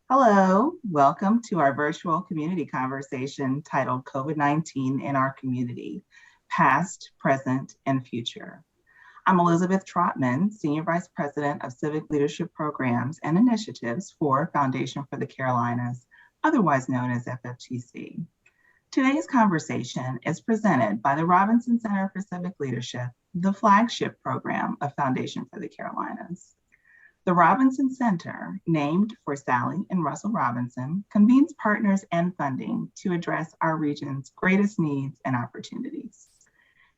Hello, welcome to our virtual community conversation titled COVID-19 in Our Community, Past, Present, and Future. I'm Elizabeth Trotman, Senior Vice President of Civic Leadership Programs and Initiatives for Foundation for the Carolinas, otherwise known as FFTC. Today's conversation is presented by the Robinson Center for Civic Leadership, the flagship program of Foundation for the Carolinas. The Robinson Center, named for Sally and Russell Robinson, convenes partners and funding to address our region's greatest needs and opportunities.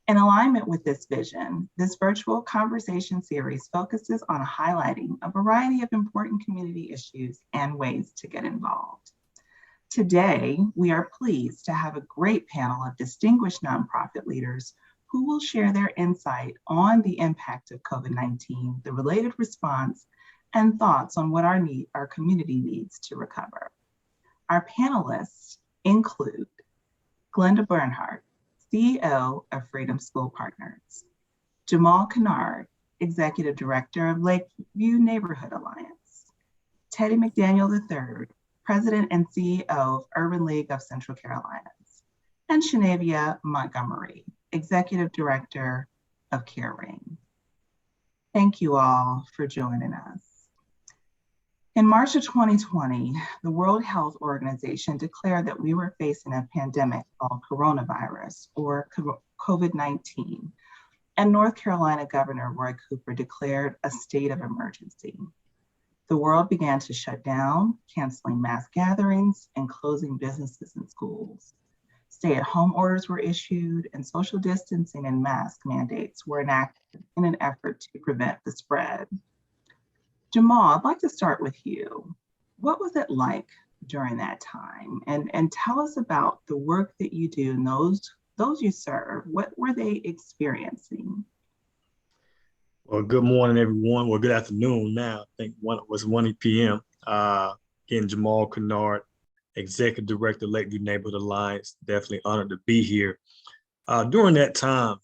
In alignment with this vision, this virtual conversation series focuses on highlighting a variety of important community issues and ways to get involved. Today, we are pleased to have a great panel of distinguished nonprofit leaders who will share their insight on the impact of COVID-19, the related response, and thoughts on what our community needs to recover. Our panelists include Glenda Bernhardt, CEO of Freedom School Partners, Jamal Kennard, Executive Director of Lakeview Neighborhood Alliance, Teddy McDaniel III, President and CEO of Urban League of Central Carolinas, and Shanavia Montgomery, Executive Director of Care Ring. Thank you all for joining us. In March of 2020, the World Health Organization declared that we were facing a pandemic called coronavirus, or COVID-19, and North Carolina Governor Roy Cooper declared a state of emergency. The world began to shut down, canceling mass gatherings and closing businesses and schools. Stay-at-home orders were issued, and social distancing and mask mandates were enacted in an effort to prevent the spread. Jamal, I'd like to start with you. What was it like during that time? And tell us about the work that you do and those you serve. What were they experiencing? Well, good morning, everyone. Well, good afternoon now. I think it was 1 p.m. Again, Jamal Kennard, Executive Director, Lakeview Neighborhood Alliance. Definitely honored to be here. During that time,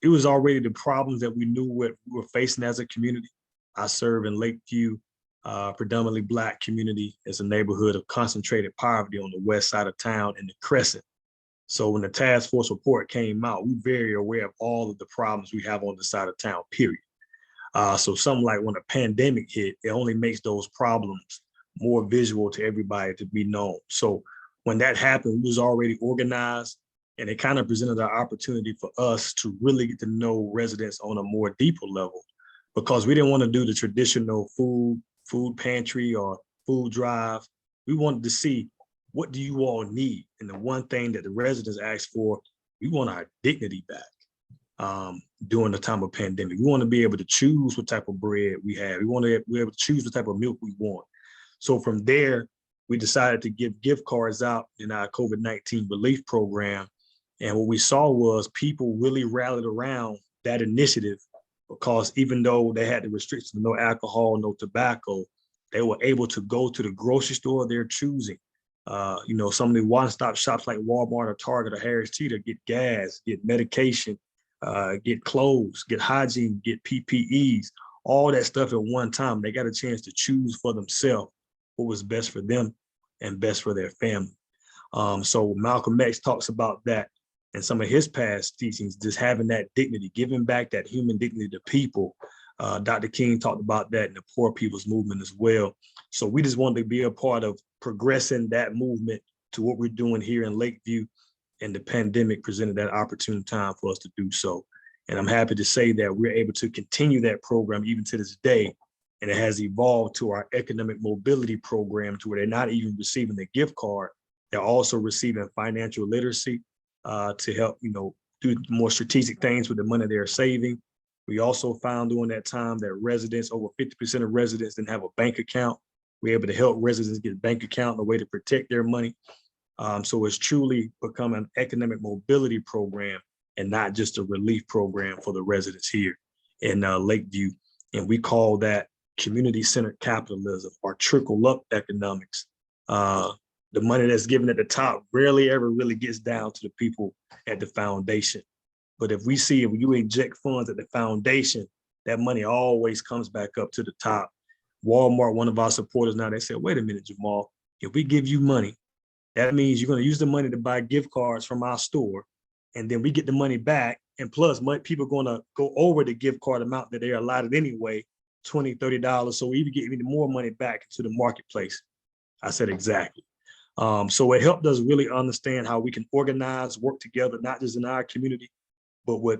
it was already the problems that we knew what we were facing as a community. I serve in Lakeview, predominantly Black community. It's a neighborhood of concentrated poverty on the west side of town in the Crescent. So when the task force report came out, we were very aware of all of the problems we have on the side of town, period. So something like when a pandemic hit, it only makes those problems more visual to everybody to be known. So when that happened, we was already organized, and it kind of presented an opportunity for us to really get to know residents on a more deeper level, because we didn't want to do the traditional food pantry or food drive. We wanted to see, what do you all need? And the one thing that the residents asked for, we want our dignity back during the time of pandemic. We want to be able to choose what type of bread we have. We want to be able to choose what type of milk we want. So from there, we decided to give gift cards out in our COVID-19 relief program. And what we saw was people really rallied around that initiative, because even though they had the restrictions of no alcohol, no tobacco, they were able to go to the grocery store of their choosing. Some of the one-stop shops like Walmart or Target or Harris Teeter get gas, get medication, get clothes, get hygiene, get PPEs, all that stuff at one time. They got a chance to choose for themselves what was best for them and best for their family. So Malcolm X talks about that and some of his past teachings, just having that dignity, giving back that human dignity to people. Dr. King talked about that in the Poor People's Movement as well. So we just wanted to be a part of progressing that movement to what we're doing here in Lakeview, and the pandemic presented that opportune time for us to do so. And I'm happy to say that we're able to continue that program even to this day. And it has evolved to our economic mobility program, to where they're not even receiving the gift card. They're also receiving financial literacy to help, do more strategic things with the money they're saving. We also found during that time that residents, over 50% of residents didn't have a bank account. We're able to help residents get a bank account, a way to protect their money. So it's truly become an economic mobility program and not just a relief program for the residents here in Lakeview. And we call that community-centered capitalism, or trickle-up economics. The money that's given at the top rarely ever really gets down to the people at the foundation. But if you inject funds at the foundation, that money always comes back up to the top, Walmart, one of our supporters now, they said, wait a minute, Jamal, if we give you money, that means you're going to use the money to buy gift cards from our store, and then we get the money back. And plus, people are going to go over the gift card amount that they're allotted anyway, $20, $30. So we even get even more money back to the marketplace. I said, exactly. So it helped us really understand how we can organize, work together, not just in our community, but with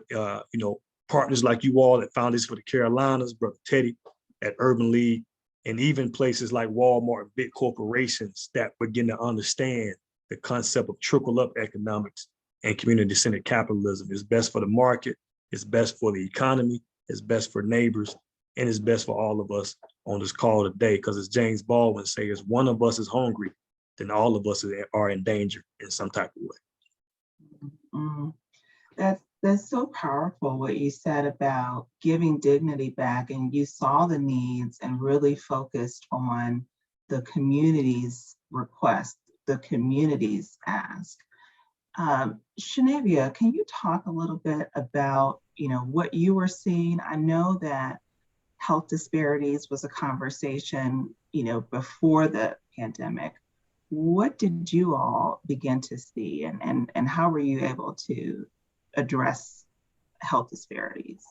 partners like you all at Foundation for the Carolinas, Brother Teddy at Urban League, and even places like Walmart, big corporations that begin to understand the concept of trickle-up economics and community-centered capitalism. It's best for the market, it's best for the economy, it's best for neighbors, and it's best for all of us on this call today. Because as James Baldwin says, if one of us is hungry, then all of us are in danger in some type of way. Mm-hmm. That's so powerful what you said about giving dignity back, and you saw the needs and really focused on the community's request, the community's ask. Shanavia, can you talk a little bit about what you were seeing? I know that health disparities was a conversation before the pandemic. What did you all begin to see, and how were you able to address health disparities?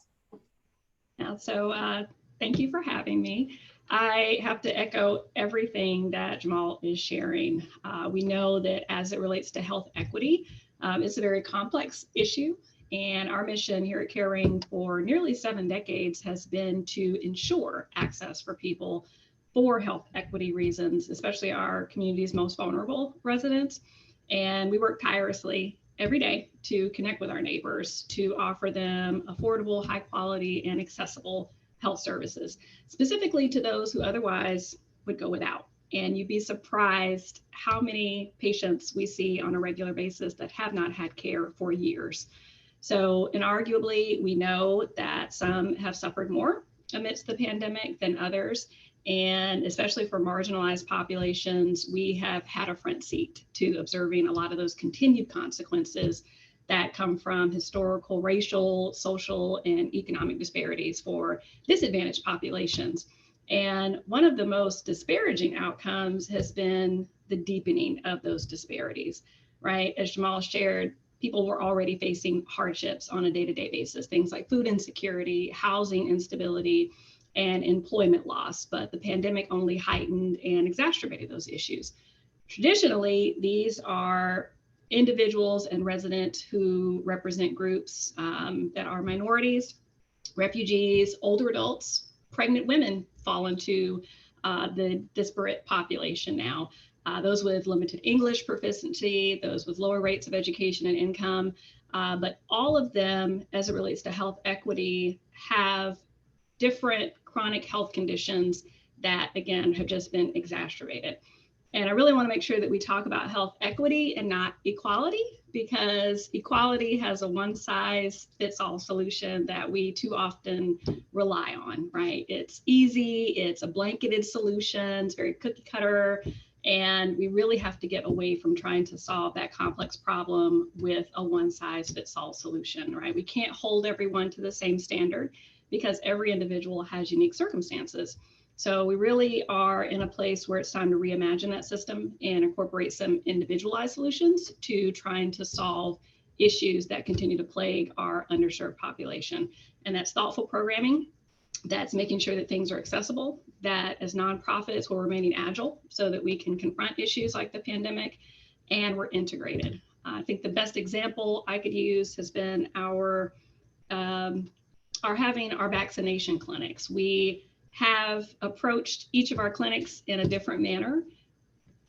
Yeah, so thank you for having me. I have to echo everything that Jamal is sharing. We know that as it relates to health equity, it's a very complex issue. And our mission here at Caring for nearly 7 decades has been to ensure access for people for health equity reasons, especially our community's most vulnerable residents. And we work tirelessly every day to connect with our neighbors, to offer them affordable, high quality, and accessible health services, specifically to those who otherwise would go without. And you'd be surprised how many patients we see on a regular basis that have not had care for years. So inarguably, we know that some have suffered more amidst the pandemic than others. And especially for marginalized populations, we have had a front seat to observing a lot of those continued consequences that come from historical, racial, social, and economic disparities for disadvantaged populations. And one of the most disparaging outcomes has been the deepening of those disparities, right? As Jamal shared, people were already facing hardships on a day-to-day basis, things like food insecurity, housing instability, and employment loss, but the pandemic only heightened and exacerbated those issues. Traditionally, these are individuals and residents who represent groups that are minorities, refugees, older adults, pregnant women fall into the disparate population now. Those with limited English proficiency, those with lower rates of education and income, but all of them, as it relates to health equity, have different chronic health conditions that, again, have just been exacerbated. And I really want to make sure that we talk about health equity and not equality, because equality has a one-size-fits-all solution that we too often rely on, right? It's easy, it's a blanketed solution, it's very cookie cutter, and we really have to get away from trying to solve that complex problem with a one-size-fits-all solution, right? We can't hold everyone to the same standard, because every individual has unique circumstances. So we really are in a place where it's time to reimagine that system and incorporate some individualized solutions to trying to solve issues that continue to plague our underserved population. And that's thoughtful programming, that's making sure that things are accessible, that as nonprofits we're remaining agile so that we can confront issues like the pandemic, and we're integrated. I think the best example I could use has been our having our vaccination clinics. We have approached each of our clinics in a different manner.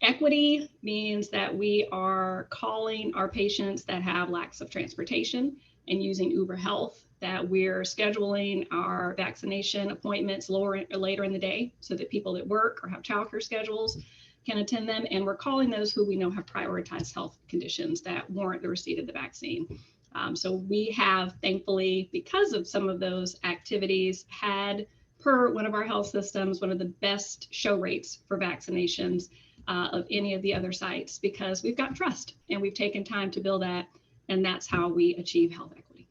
Equity means that we are calling our patients that have lacks of transportation and using Uber Health, that we're scheduling our vaccination appointments later in the day so that people that work or have childcare schedules can attend them. And we're calling those who we know have prioritized health conditions that warrant the receipt of the vaccine. So we have, thankfully, because of some of those activities, had, per one of our health systems, one of the best show rates for vaccinations of any of the other sites, because we've got trust and we've taken time to build that, and that's how we achieve health equity.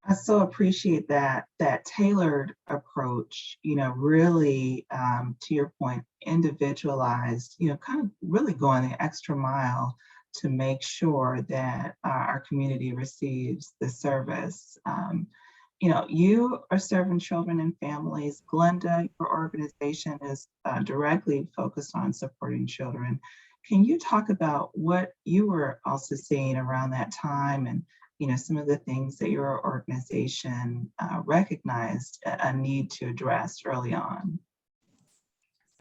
I so appreciate that tailored approach, really, to your point, individualized, kind of really going the extra mile to make sure that our community receives the service. You are serving children and families. Glenda, your organization is directly focused on supporting children. Can you talk about what you were also seeing around that time, and some of the things that your organization recognized a need to address early on?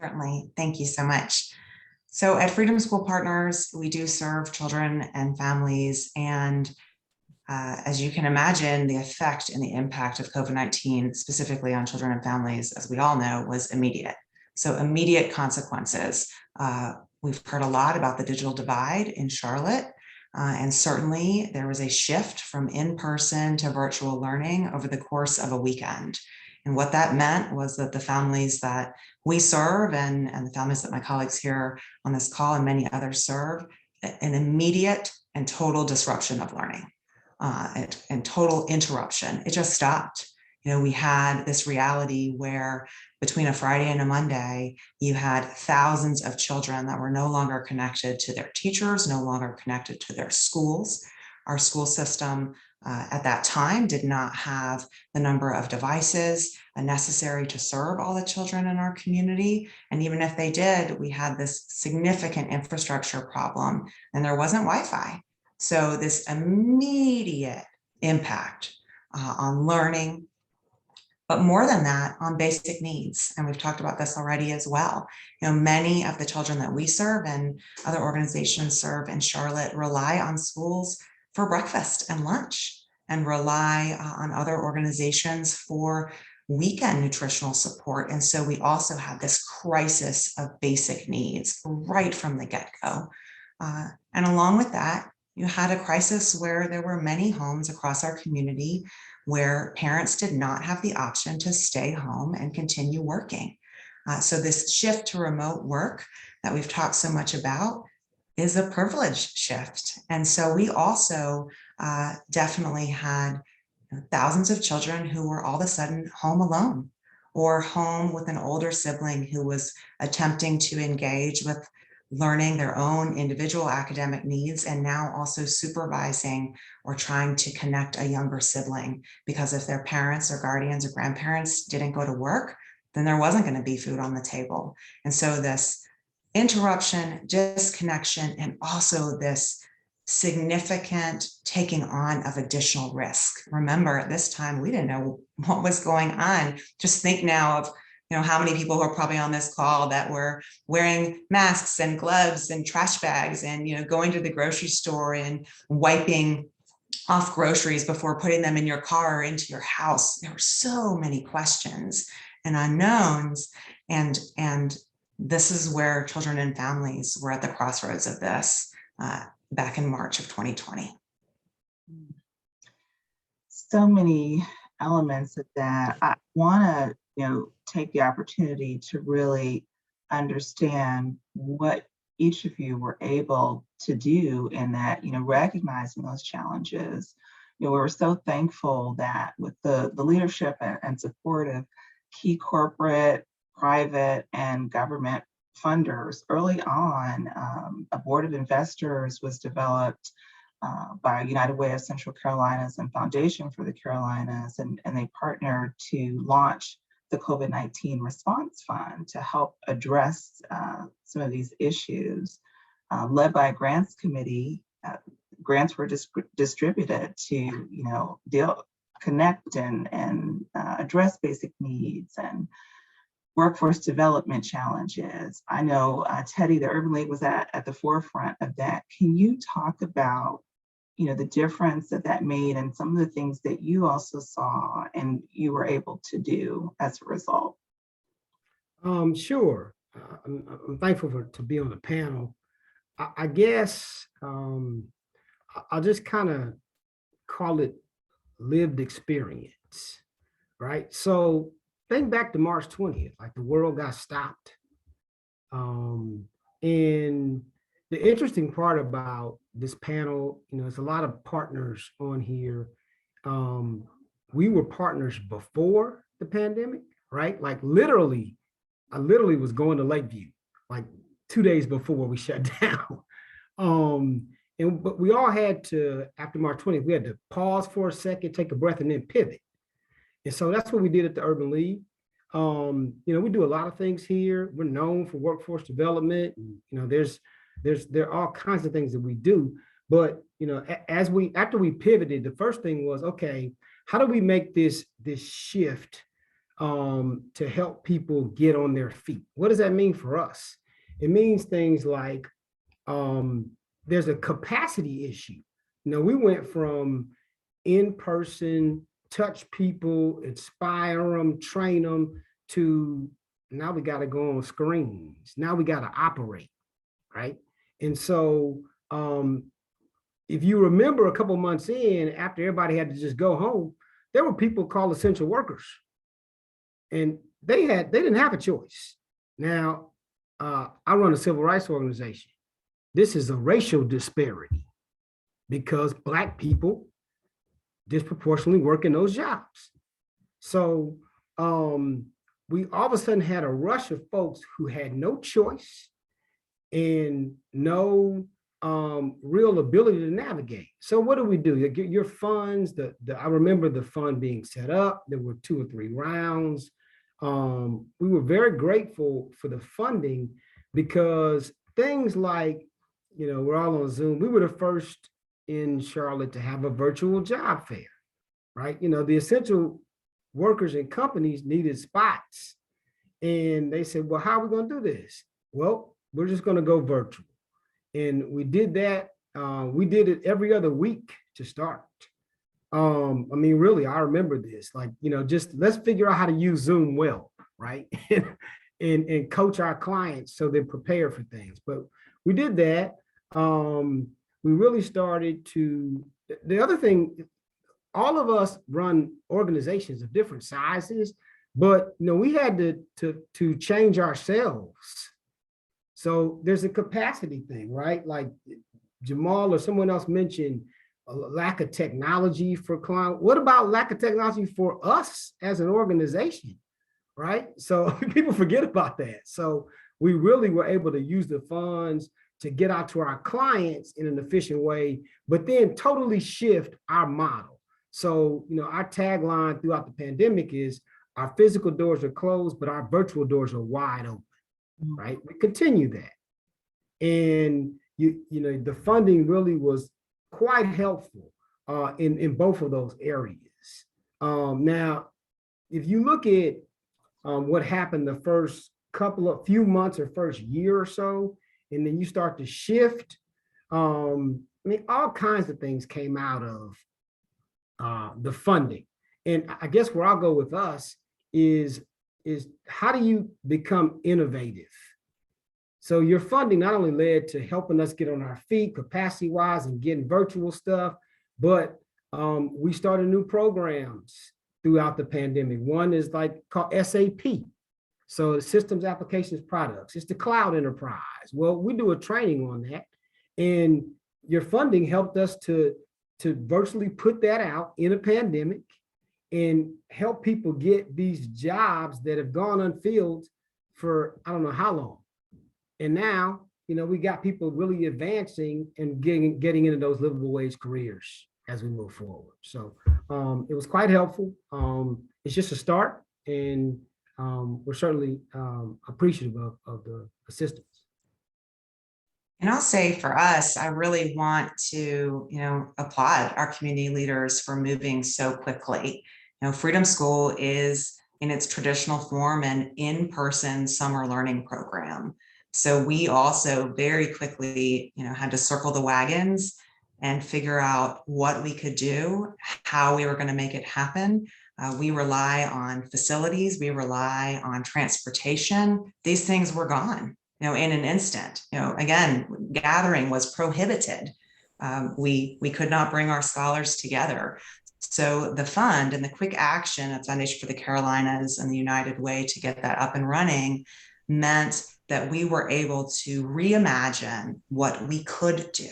Certainly. Thank you so much. So at Freedom School Partners, we do serve children and families. And as you can imagine, the effect and the impact of COVID-19, specifically on children and families, as we all know, was immediate. So immediate consequences. We've heard a lot about the digital divide in Charlotte. And certainly there was a shift from in-person to virtual learning over the course of a weekend. And what that meant was that the families that we serve and the families that my colleagues here on this call and many others serve, an immediate and total disruption of learning and total interruption. It just stopped. We had this reality where between a Friday and a Monday, you had thousands of children that were no longer connected to their teachers, no longer connected to their schools. Our school system at that time did not have the number of devices necessary to serve all the children in our community. And even if they did, we had this significant infrastructure problem and there wasn't Wi-Fi. So this immediate impact on learning, but more than that, on basic needs. And we've talked about this already as well. Many of the children that we serve and other organizations serve in Charlotte rely on schools for breakfast and lunch and rely on other organizations for weekend nutritional support. And so we also have this crisis of basic needs right from the get-go. And along with that, you had a crisis where there were many homes across our community where parents did not have the option to stay home and continue working. So this shift to remote work that we've talked so much about is a privilege shift. And so we also definitely had thousands of children who were all of a sudden home alone or home with an older sibling who was attempting to engage with learning their own individual academic needs and now also supervising or trying to connect a younger sibling, because if their parents or guardians or grandparents didn't go to work, then there wasn't going to be food on the table. And so this interruption, disconnection, and also this significant taking on of additional risk. Remember, at this time, we didn't know what was going on. Just think now of how many people who are probably on this call that were wearing masks and gloves and trash bags and going to the grocery store and wiping off groceries before putting them in your car or into your house. There were so many questions and unknowns, and this is where children and families were at the crossroads of this back in March of 2020. So many elements of that. I want to take the opportunity to really understand what each of you were able to do in that, recognizing those challenges. We were so thankful that with the leadership and support of key corporate, private, and government funders early on, a board of investors was developed by United Way of Central Carolinas and Foundation for the Carolinas, and they partnered to launch the COVID-19 Response Fund to help address some of these issues. Led by a grants committee, grants were distributed to connect and address basic needs and workforce development challenges. I know Teddy, the Urban League, was at the forefront of that. Can you talk about the difference that made and some of the things that you also saw and you were able to do as a result? Sure. I'm thankful to be on the panel. I guess I'll just kind of call it lived experience, right? So think back to March 20th, like the world got stopped. And the interesting part about this panel, there's a lot of partners on here. we were partners before the pandemic, right? Like literally, I literally was going to Lakeview like 2 days before we shut down. But we all had to, after March 20th, we had to pause for a second, take a breath, and then pivot. And so that's what we did at the Urban League. We do a lot of things here. We're known for workforce development. And, there are all kinds of things that we do. But after we pivoted, the first thing was, okay, how do we make this shift to help people get on their feet? What does that mean for us? It means things like there's a capacity issue. We went from in-person, touch people, inspire them, train them, to now we got to go on screens. Now we got to operate, right? And so if you remember a couple months in, after everybody had to just go home, there were people called essential workers, and they didn't have a choice. Now, I run a civil rights organization. This is a racial disparity because Black people disproportionately work in those jobs. So we all of a sudden had a rush of folks who had no choice and no real ability to navigate. So what do we do? You get your funds. I remember the fund being set up. There were 2 or 3 rounds. We were very grateful for the funding because things like, we're all on Zoom. We were the first in Charlotte to have a virtual job fair, right? The essential workers and companies needed spots. And they said, well, how are we going to do this? Well, we're just going to go virtual. And we did that. We did it every other week to start. Really, I remember this, just let's figure out how to use Zoom well, right? and coach our clients so they're prepared for things. But we did that. We really started to, the other thing, all of us run organizations of different sizes, but we had to change ourselves. So there's a capacity thing, right? Like Jamal or someone else mentioned a lack of technology for clients. What about lack of technology for us as an organization, right? So people forget about that. So we really were able to use the funds to get out to our clients in an efficient way, but then totally shift our model. So, our tagline throughout the pandemic is our physical doors are closed, but our virtual doors are wide open, right? We continue that. And, the funding really was quite helpful in both of those areas. Now, if you look at what happened the first few months or first year or so, and then you start to shift, all kinds of things came out of the funding. And I guess where I'll go with us is how do you become innovative? So your funding not only led to helping us get on our feet capacity-wise and getting virtual stuff, but we started new programs throughout the pandemic. One is called SAP. So systems, applications, products. It's the cloud enterprise. Well, we do a training on that. And your funding helped us to virtually put that out in a pandemic and help people get these jobs that have gone unfilled for I don't know how long. And now, we got people really advancing and getting into those livable wage careers as we move forward. So it was quite helpful. It's just a start, and we're certainly appreciative of the assistance. And I'll say for us, I really want to, applaud our community leaders for moving so quickly. Freedom School is in its traditional form an in-person summer learning program. So we also very quickly, had to circle the wagons and figure out what we could do, how we were going to make it happen. We rely on facilities, we rely on transportation. These things were gone, in an instant. Again, gathering was prohibited. We could not bring our scholars together. So the fund and the quick action at Foundation for the Carolinas and the United Way to get that up and running meant that we were able to reimagine what we could do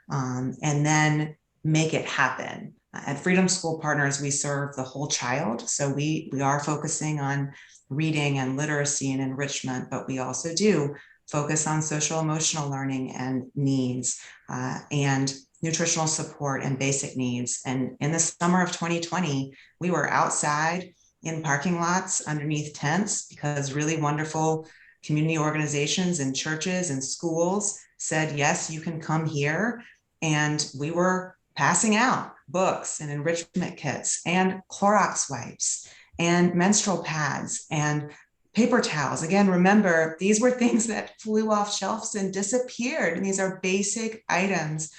and then make it happen. At Freedom School Partners, we serve the whole child. So we are focusing on reading and literacy and enrichment, but we also do focus on social emotional learning and needs and nutritional support and basic needs. And in the summer of 2020, we were outside in parking lots underneath tents because really wonderful community organizations and churches and schools said, yes, you can come here. And we were passing out books and enrichment kits and Clorox wipes and menstrual pads and paper towels. Again, remember, these were things that flew off shelves and disappeared. And these are basic items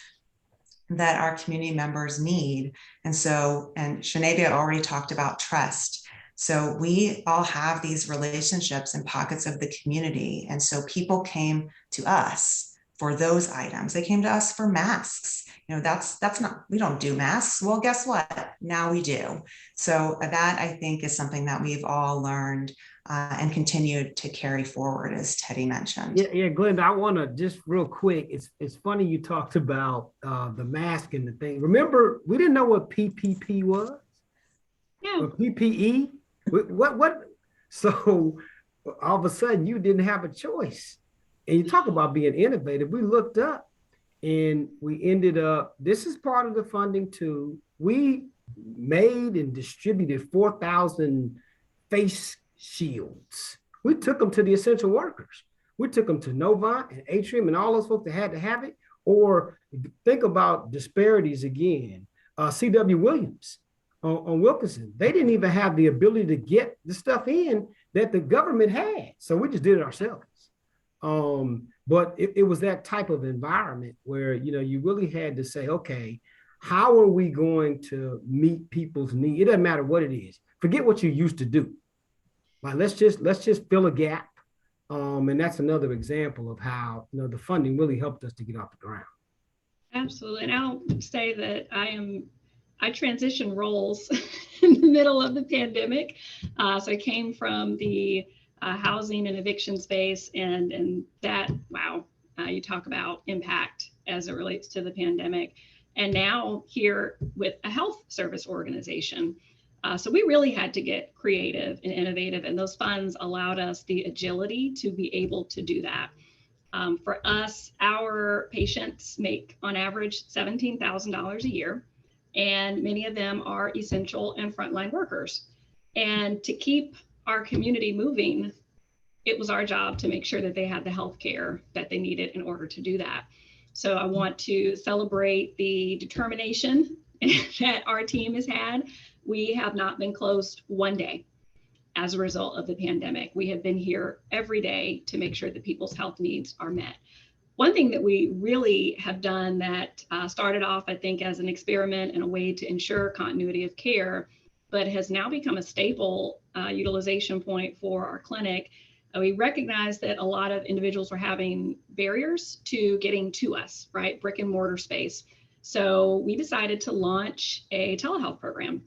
that our community members need. And so, and Shanavia already talked about trust. So we all have these relationships in pockets of the community. And so people came to us for those items. They came to us for masks. You know, that's not, we don't do masks. Well, guess what? Now we do. So that I think is something that we've all learned and continued to carry forward, as Teddy mentioned. Yeah, Glenda, I want to just real quick. It's funny you talked about the mask and the thing. Remember, we didn't know what PPP was. Yeah. Or PPE. What? So all of a sudden, you didn't have a choice. And you talk about being innovative. We looked up, and we ended up. This is part of the funding too. We made and distributed 4,000 face shields. We took them to the essential workers. We took them to Novant and Atrium and all those folks that had to have it. Or think about disparities again. C.W. Williams on Wilkinson, they didn't even have the ability to get the stuff in that the government had. So we just did it ourselves. But it was that type of environment where, you know, you really had to say, okay, how are we going to meet people's needs? It doesn't matter what it is. Forget what you used to do. Like, let's just fill a gap. And that's another example of how, you know, the funding really helped us to get off the ground. Absolutely. And I'll say that I transitioned roles in the middle of the pandemic. So I came from the housing and eviction space, and that, wow, you talk about impact as it relates to the pandemic. And now here with a health service organization. So we really had to get creative and innovative, and those funds allowed us the agility to be able to do that. For us, our patients make on average $17,000 a year, and many of them are essential and frontline workers. And to keep our community moving, it was our job to make sure that they had the health care that they needed in order to do that. So I want to celebrate the determination that our team has had. We have not been closed one day as a result of the pandemic. We have been here every day to make sure that people's health needs are met. One thing that we really have done that started off, I think, as an experiment and a way to ensure continuity of care, but has now become a staple utilization point for our clinic. We recognize that a lot of individuals were having barriers to getting to us, right? Brick and mortar space. So we decided to launch a telehealth program.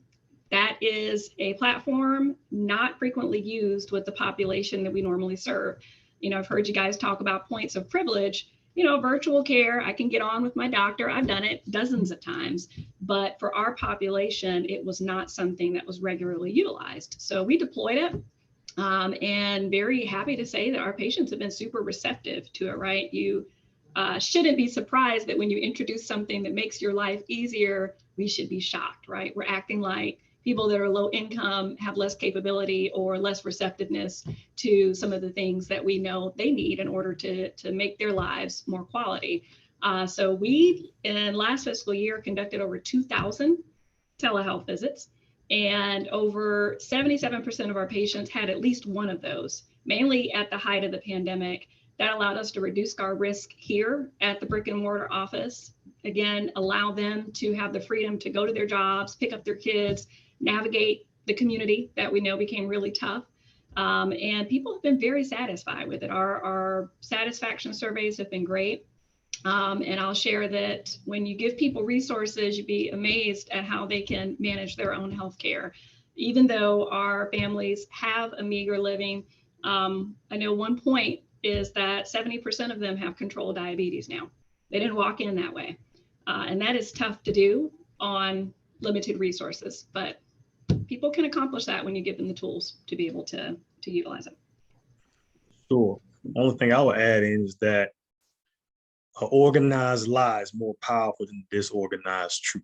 That is a platform not frequently used with the population that we normally serve. You know, I've heard you guys talk about points of privilege. You know, virtual care, I can get on with my doctor. I've done it dozens of times, but for our population, it was not something that was regularly utilized. So we deployed it, and very happy to say that our patients have been super receptive to it, right? You shouldn't be surprised that when you introduce something that makes your life easier, we should be shocked, right? We're acting like people that are low income have less capability or less receptiveness to some of the things that we know they need in order to make their lives more quality. So we, in last fiscal year, conducted over 2,000 telehealth visits, and over 77% of our patients had at least one of those, mainly at the height of the pandemic. That allowed us to reduce our risk here at the brick and mortar office. Again, allow them to have the freedom to go to their jobs, pick up their kids, navigate the community that we know became really tough. And people have been very satisfied with it. Our satisfaction surveys have been great. And I'll share that when you give people resources, you'd be amazed at how they can manage their own healthcare. Even though our families have a meager living, I know one point is that 70% of them have controlled diabetes now. They didn't walk in that way. And that is tough to do on limited resources, but people can accomplish that when you give them the tools to be able to utilize it. Sure. The only thing I would add in is that an organized lie is more powerful than disorganized truth.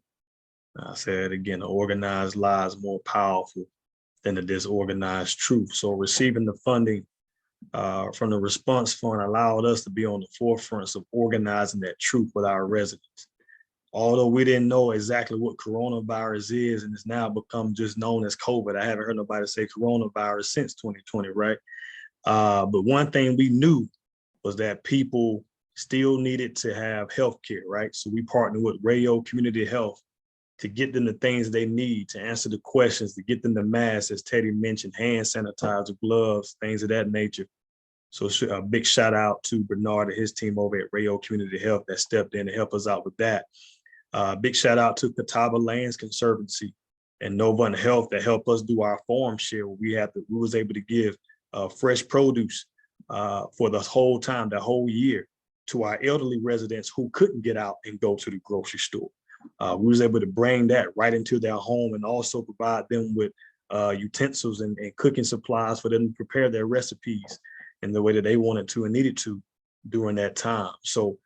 I said again, an organized lie is more powerful than the disorganized truth. So receiving the funding from the response fund allowed us to be on the forefront of organizing that truth with our residents. Although we didn't know exactly what coronavirus is, and it's now become just known as COVID. I haven't heard nobody say coronavirus since 2020, right? But one thing we knew was that people still needed to have health care, right? So we partnered with Radio Community Health to get them the things they need to answer the questions, to get them the masks, as Teddy mentioned, hand sanitizer, gloves, things of that nature. So a big shout out to Bernard and his team over at Radio Community Health that stepped in to help us out with that. Big shout out to Catawba Lands Conservancy and Novant Health that helped us do our farm share. We was able to give fresh produce for the whole time, the whole year, to our elderly residents who couldn't get out and go to the grocery store. We was able to bring that right into their home and also provide them with utensils and cooking supplies for them to prepare their recipes in the way that they wanted to and needed to during that time. So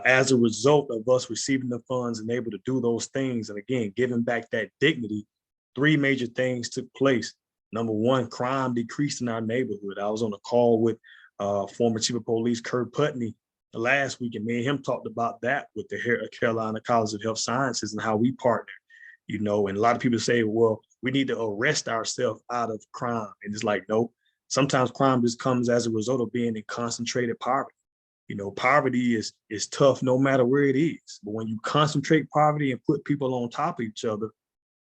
as a result of us receiving the funds and able to do those things, and again, giving back that dignity, 3 major things took place. Number one, crime decreased in our neighborhood. I was on a call with former Chief of Police Kurt Putney last week, and me and him talked about that with the Carolina College of Health Sciences and how we partner, you know. And a lot of people say, well, we need to arrest ourselves out of crime. And it's like, no, sometimes crime just comes as a result of being in concentrated poverty. You know, poverty is tough no matter where it is. But when you concentrate poverty and put people on top of each other,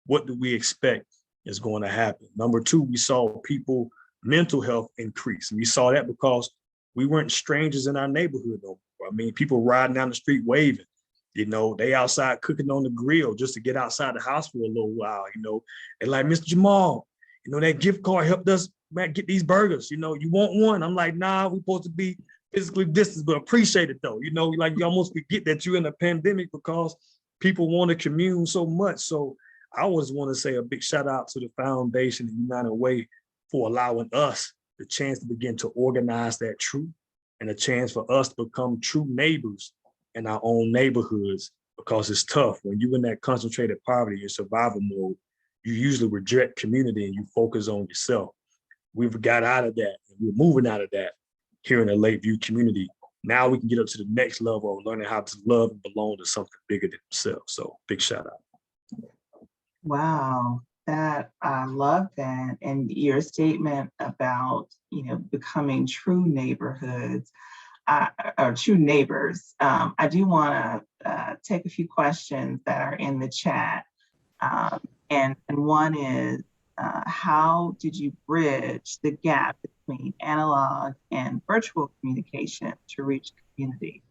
what do we expect is going to happen? Number two, we saw people mental health increase. And we saw that because we weren't strangers in our neighborhood no more. I mean, people riding down the street waving, you know, they outside cooking on the grill just to get outside the house for a little while, you know. And like, Mr. Jamal, you know, that gift card helped us get these burgers, you know, you want one? I'm like, nah, we're supposed to be physically distanced, but appreciate it though. You know, like you almost forget that you're in a pandemic because people want to commune so much. So I always want to say a big shout out to the foundation and United Way for allowing us the chance to begin to organize that truth and a chance for us to become true neighbors in our own neighborhoods, because it's tough. When you're in that concentrated poverty and survival mode, you usually reject community and you focus on yourself. We've got out of that and we're moving out of that here in the Lakeview community. Now we can get up to the next level of learning how to love and belong to something bigger than themselves. So big shout out. Wow, I love that. And your statement about, you know, becoming true neighborhoods or true neighbors. I do want to take a few questions that are in the chat. And one is, how did you bridge the gap between analog and virtual communication to reach community?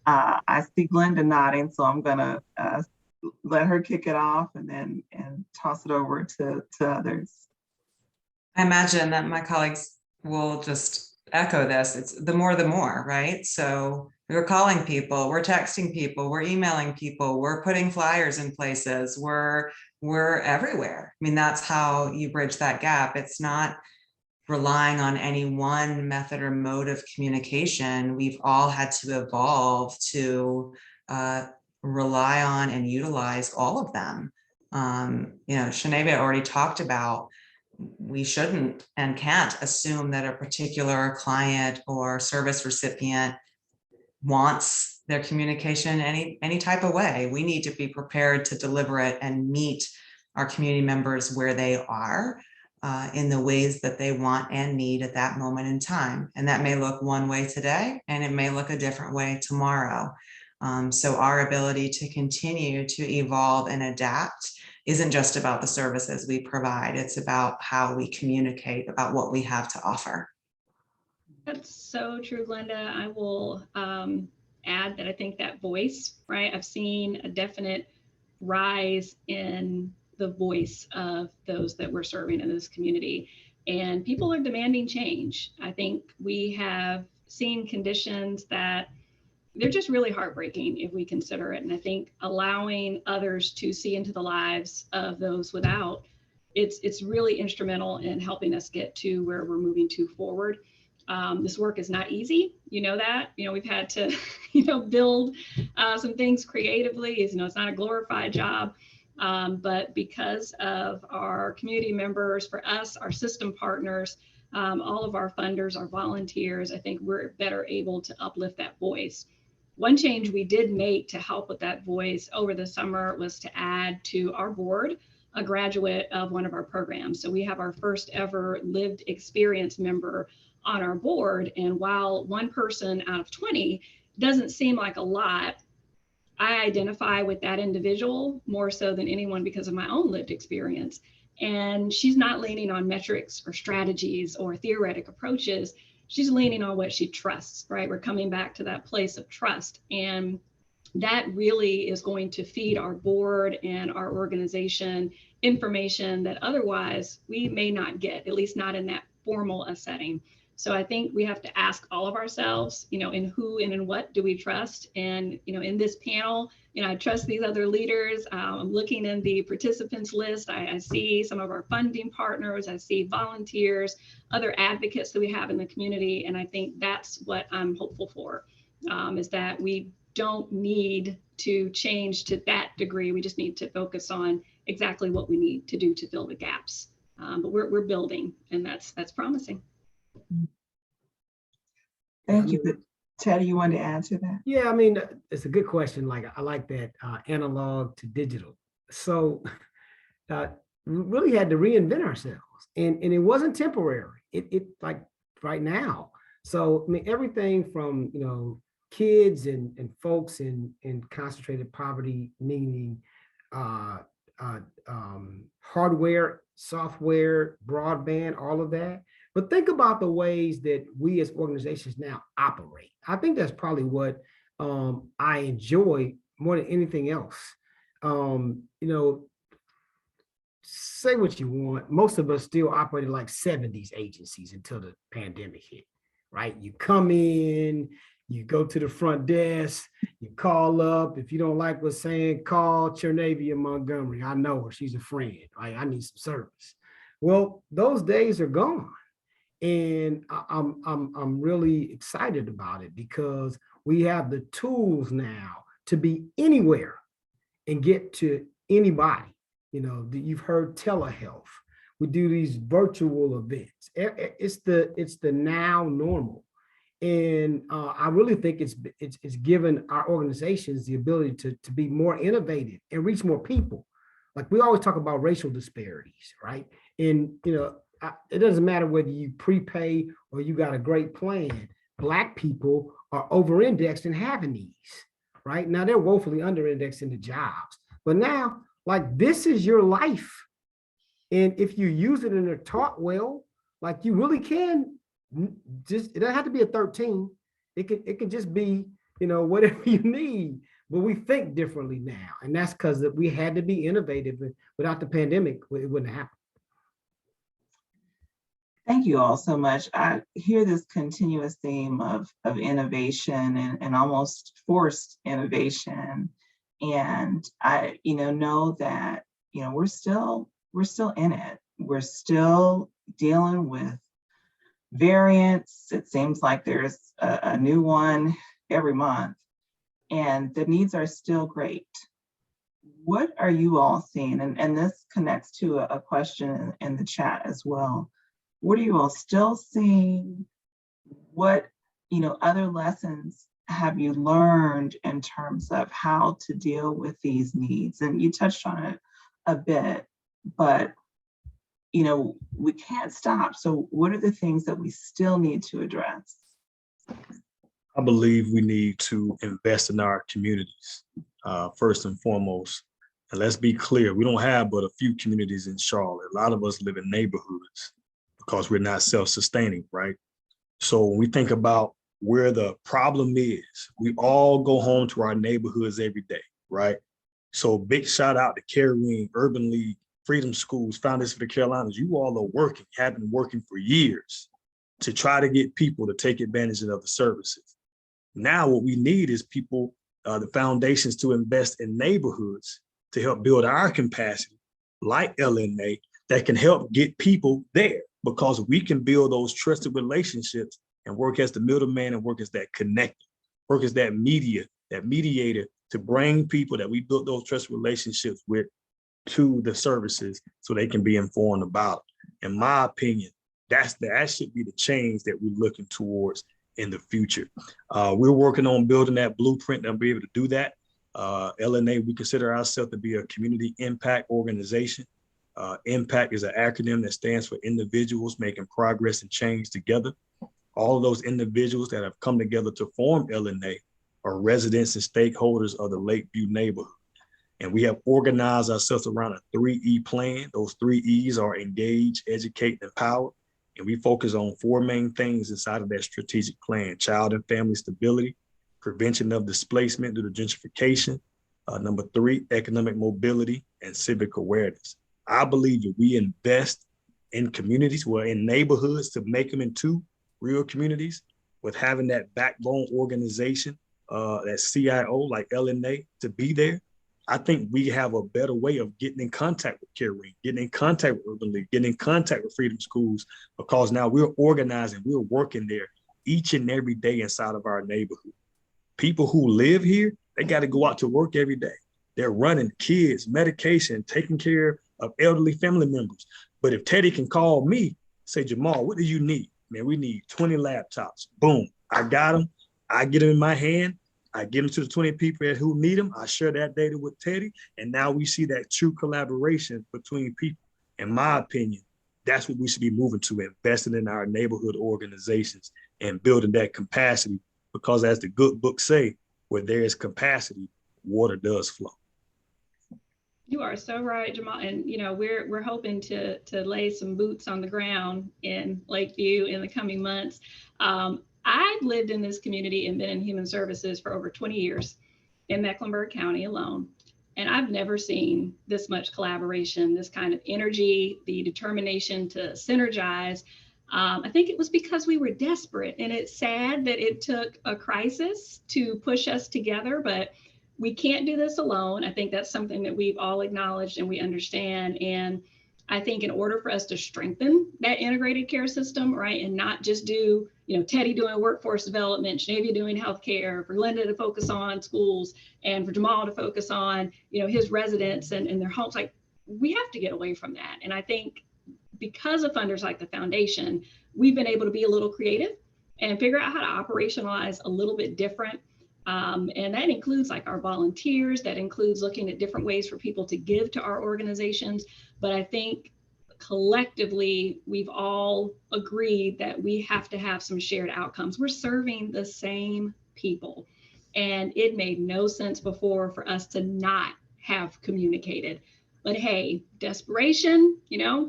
I see Glenda nodding, so I'm gonna let her kick it off and toss it over to others. I imagine that my colleagues will just echo this. It's the more, right? So we're calling people, we're texting people, we're emailing people, we're putting flyers in places, we're everywhere. I mean, that's how you bridge that gap. It's not relying on any one method or mode of communication. We've all had to evolve to rely on and utilize all of them. You know, Shaneva already talked about, we shouldn't and can't assume that a particular client or service recipient wants their communication any type of way. We need to be prepared to deliver it and meet our community members where they are in the ways that they want and need at that moment in time. And that may look one way today, and it may look a different way tomorrow. So our ability to continue to evolve and adapt isn't just about the services we provide. It's about how we communicate about what we have to offer. That's so true, Glenda. I will add that I think that voice, right? I've seen a definite rise in the voice of those that we're serving in this community. And people are demanding change. I think we have seen conditions that they're just really heartbreaking if we consider it. And I think allowing others to see into the lives of those without, it's really instrumental in helping us get to where we're moving to forward. This work is not easy, that, we've had to, build some things creatively. It's not a glorified job, but because of our community members, for us, our system partners, all of our funders, our volunteers, I think we're better able to uplift that voice. One change we did make to help with that voice over the summer was to add to our board a graduate of one of our programs. So we have our first ever lived experience member on our board. And while one person out of 20 doesn't seem like a lot, I identify with that individual more so than anyone because of my own lived experience. And she's not leaning on metrics or strategies or theoretic approaches. She's leaning on what she trusts, right? We're coming back to that place of trust. And that really is going to feed our board and our organization information that otherwise we may not get, at least not in that formal a setting. So I think we have to ask all of ourselves, in who and in what do we trust? And, in this panel, I trust these other leaders. I'm looking in the participants list. I see some of our funding partners. I see volunteers, other advocates that we have in the community. And I think that's what I'm hopeful for, is that we don't need to change to that degree. We just need to focus on exactly what we need to do to fill the gaps. But we're building, and that's promising. Thank you. Teddy, you wanted to answer that? Yeah, I mean, it's a good question. Like, I like that analog to digital. So we really had to reinvent ourselves, and it wasn't temporary. It like right now. So I mean, everything from kids and folks in concentrated poverty, meaning hardware, software, broadband, all of that. But think about the ways that we as organizations now operate. I think that's probably what I enjoy more than anything else. Say what you want. Most of us still operated like 70s agencies until the pandemic hit, right? You come in, you go to the front desk, you call up. If you don't like what's saying, call Chernavia Montgomery. I know her, she's a friend, right? I need some service. Well, those days are gone. And I'm really excited about it because we have the tools now to be anywhere and get to anybody. You've heard telehealth. We do these virtual events. It's the now normal. And I really think it's given our organizations the ability to be more innovative and reach more people. Like we always talk about racial disparities, right? And it doesn't matter whether you prepay or you got a great plan. Black people are over-indexed in having these, right? Now they're woefully under-indexed in the jobs. But now, like, this is your life. And if you use it and are taught well, like, you really can it doesn't have to be a 13. It can just be, whatever you need. But we think differently now. And that's because we had to be innovative. Without the pandemic, it wouldn't have happened. Thank you all so much. I hear this continuous theme of innovation and almost forced innovation. And I, know that, we're still in it. We're still dealing with variants. It seems like there's a new one every month, and the needs are still great. What are you all seeing? And this connects to a question in the chat as well. What are you all still seeing? What, other lessons have you learned in terms of how to deal with these needs? And you touched on it a bit, but, we can't stop. So what are the things that we still need to address? I believe we need to invest in our communities, first and foremost. And let's be clear, we don't have but a few communities in Charlotte. A lot of us live in neighborhoods because we're not self-sustaining, right? So when we think about where the problem is, we all go home to our neighborhoods every day, right? So big shout out to Carrying, Urban League, Freedom Schools, Foundation for the Carolinas. You all are working, have been working for years to try to get people to take advantage of the services. Now what we need is people, the foundations to invest in neighborhoods to help build our capacity, like LNA, that can help get people there, because we can build those trusted relationships and work as the middleman and work as that connector, work as that mediator to bring people that we built those trusted relationships with to the services so they can be informed about it. In my opinion, that should be the change that we're looking towards in the future. We're working on building that blueprint and be able to do that. LNA, we consider ourselves to be a community impact organization. Impact is an acronym that stands for individuals making progress and change together. All of those individuals that have come together to form LNA are residents and stakeholders of the Lakeview neighborhood. And we have organized ourselves around a 3E plan. Those 3 E's are engage, educate, and empower. And we focus on 4 main things inside of that strategic plan: child and family stability, prevention of displacement due to gentrification, number 3, economic mobility, and civic awareness. I believe that we invest in communities, well, in neighborhoods, to make them into real communities, with having that backbone organization, that CIO like LNA to be there. I think we have a better way of getting in contact with Caring, getting in contact with Urban League, getting in contact with Freedom Schools, because now we're organizing, we're working there each and every day inside of our neighborhood. People who live here, they got to go out to work every day. They're running kids, medication, taking care of elderly family members. But if Teddy can call me, say, Jamal, what do you need? Man, we need 20 laptops. Boom, I got them. I get them in my hand. I give them to the 20 people who need them. I share that data with Teddy. And now we see that true collaboration between people. In my opinion, that's what we should be moving to, investing in our neighborhood organizations and building that capacity. Because as the good books say, where there is capacity, water does flow. You are so right, Jamal. And we're hoping to lay some boots on the ground in Lakeview in the coming months. I've lived in this community and been in human services for over 20 years in Mecklenburg County alone. And I've never seen this much collaboration, this kind of energy, the determination to synergize. I think it was because we were desperate, and it's sad that it took a crisis to push us together, but we can't do this alone. I think that's something that we've all acknowledged and we understand. And I think in order for us to strengthen that integrated care system, right, and not just do, Teddy doing workforce development, Shanavia doing healthcare, for Linda to focus on schools, and for Jamal to focus on, his residents and their homes, like, we have to get away from that. And I think because of funders like the foundation, we've been able to be a little creative and figure out how to operationalize a little bit different. And that includes like our volunteers, that includes looking at different ways for people to give to our organizations. But I think collectively, we've all agreed that we have to have some shared outcomes. We're serving the same people. And it made no sense before for us to not have communicated. But hey, desperation,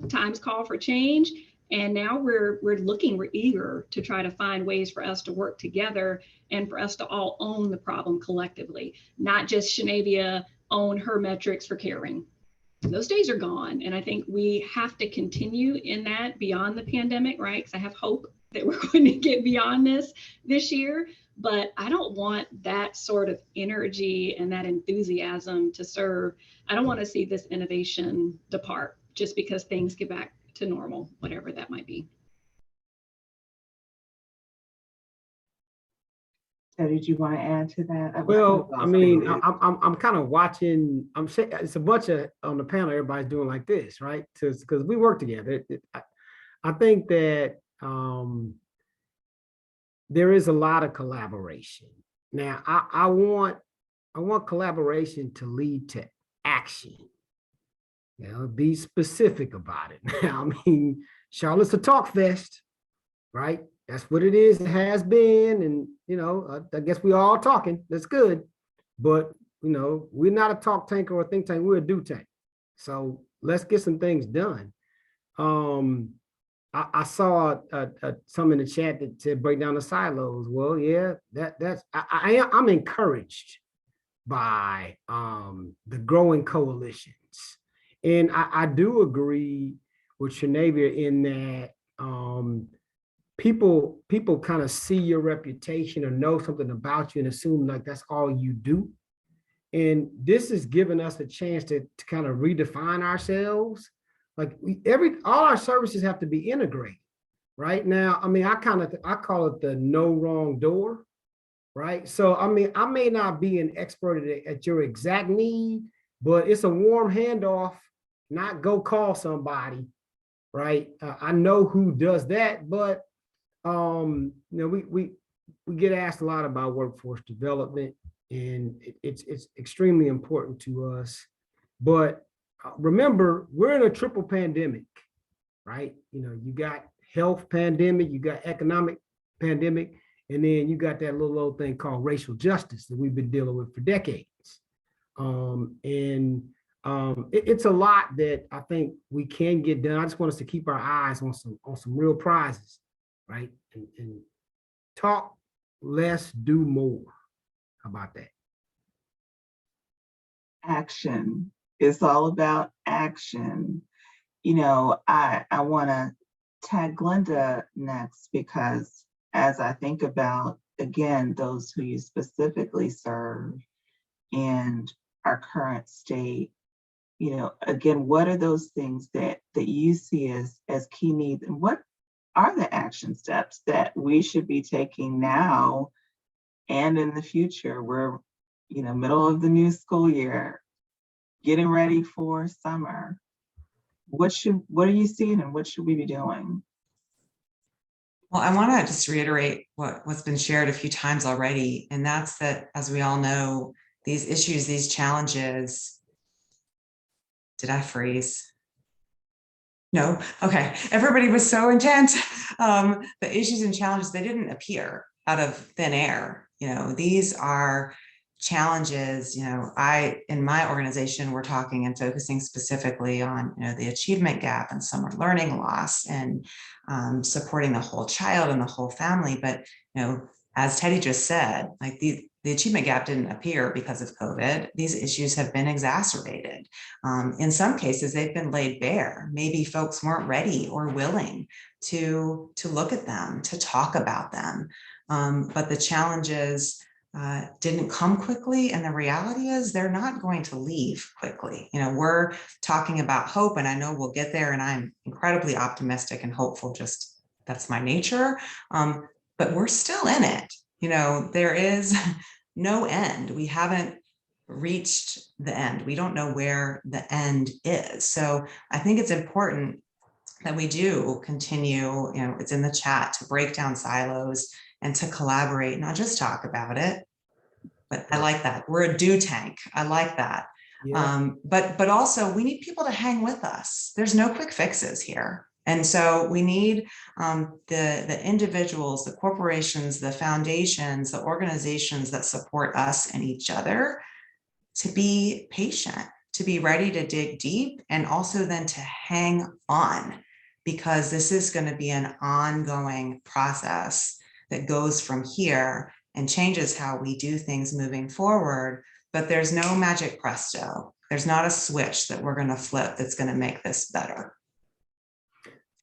times call for change. And now we're eager to try to find ways for us to work together and for us to all own the problem collectively, not just Shanavia own her metrics for caring. Those days are gone. And I think we have to continue in that beyond the pandemic, right? Because I have hope that we're going to get beyond this year. But I don't want that sort of energy and that enthusiasm to serve. I don't want to see this innovation depart just because things get back to normal, whatever that might be. So did you want to add to that? Well, I mean, I'm kind of watching. I'm saying it's a bunch of on the panel. Everybody's doing like this, right? Because we work together. I think that there is a lot of collaboration. Now, I want collaboration to lead to action. Be specific about it. Now, I mean, Charlotte's a talk fest, right? That's what it is. It has been. And, I guess we all talking. That's good. But, we're not a talk tank or a think tank. We're a do tank. So let's get some things done. I saw some in the chat that said break down the silos. Well, yeah, I'm encouraged by the growing coalitions. And I do agree with Shanavia in that people kind of see your reputation or know something about you and assume like that's all you do. And this has given us a chance to kind of redefine ourselves. Like all our services have to be integrated. Right now, I mean, I call it the no wrong door, right? So, I mean, I may not be an expert at your exact need, but it's a warm handoff, not go call somebody, right? I know who does that, but you know, we get asked a lot about workforce development, and it's extremely important to us. But remember, we're in a triple pandemic, right? You know, you got health pandemic, you got economic pandemic, and then you got that little old thing called racial justice that we've been dealing with for decades. It's a lot that I think we can get done. I just want us to keep our eyes on some real prizes, right? And talk less, do more. How about that? Action. It's all about action. You know, I want to tag Glenda next, because as I think about, again, those who you specifically serve and our current state, you know, again, what are those things that you see as key needs, and what are the action steps that we should be taking now and in the future? We're, you know, middle of the new school year, getting ready for summer. What are you seeing, and what should we be doing? Well, I want to just reiterate what's been shared a few times already, and that's that, as we all know, these issues, these challenges, did I freeze? No, okay. Everybody was so intent. The issues and challenges, they didn't appear out of thin air. You know, these are challenges. You know, in my organization, we're talking and focusing specifically on, you know, the achievement gap and summer learning loss, and supporting the whole child and the whole family. But, you know, as Teddy just said, like the achievement gap didn't appear because of COVID. These issues have been exacerbated. In some cases, they've been laid bare. Maybe folks weren't ready or willing to look at them, to talk about them. But the challenges didn't come quickly. And the reality is they're not going to leave quickly. You know, we're talking about hope, and I know we'll get there, and I'm incredibly optimistic and hopeful. Just that's my nature. But we're still in it. You know, there is no end. We haven't reached the end. We don't know where the end is. So I think it's important that we do continue, you know, it's in the chat, to break down silos and to collaborate, not just talk about it. But I like that. We're a do tank. I like that. Yeah. But also we need people to hang with us. There's no quick fixes here. And so we need the individuals, the corporations, the foundations, the organizations that support us and each other to be patient, to be ready to dig deep, and also then to hang on, because this is going to be an ongoing process that goes from here and changes how we do things moving forward. But there's no magic presto. There's not a switch that we're going to flip that's going to make this better.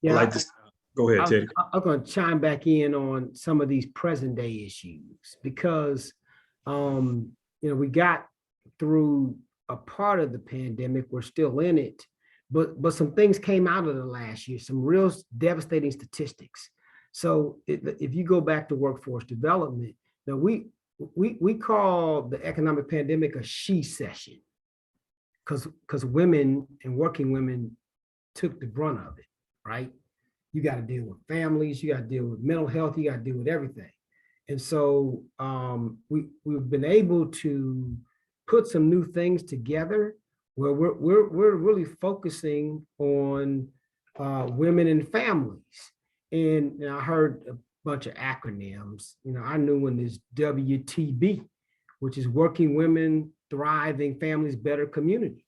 Yeah, like this. Go ahead, Teddy. I'm going to chime back in on some of these present day issues, because you know, we got through a part of the pandemic. We're still in it, but some things came out of the last year, some real devastating statistics. So if you go back to workforce development, now we call the economic pandemic a she session, because women and working women took the brunt of it, right? You got to deal with families, you got to deal with mental health, you got to deal with everything. And so we've been able to put some new things together where we're really focusing on women and families. And you know, I heard a bunch of acronyms. You know, I knew one is WTB, which is Working Women, Thriving Families, Better Communities.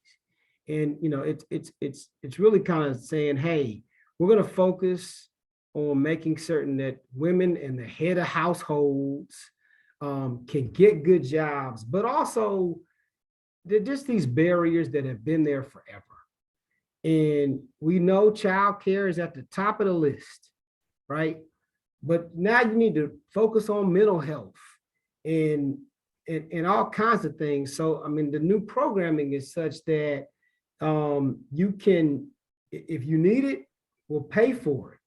And you know, it's really kind of saying, hey, we're going to focus on making certain that women and the head of households can get good jobs, but also they're just these barriers that have been there forever. And we know childcare is at the top of the list, right? But now you need to focus on mental health and all kinds of things. So, I mean, the new programming is such that you can, if you need it, we'll pay for it.